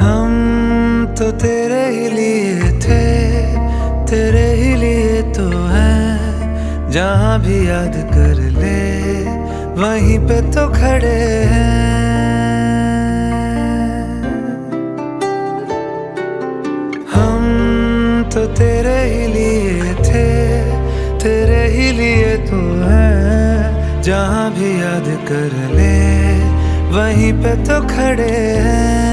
हम तो तेरे ही लिए थे, तेरे ही लिए तो हैं। जहाँ भी याद कर ले वहीं पे तो खड़े हैं। हम तो तेरे ही लिए थे, तेरे ही लिए तो हैं। जहाँ भी याद कर ले वहीं पे तो खड़े हैं।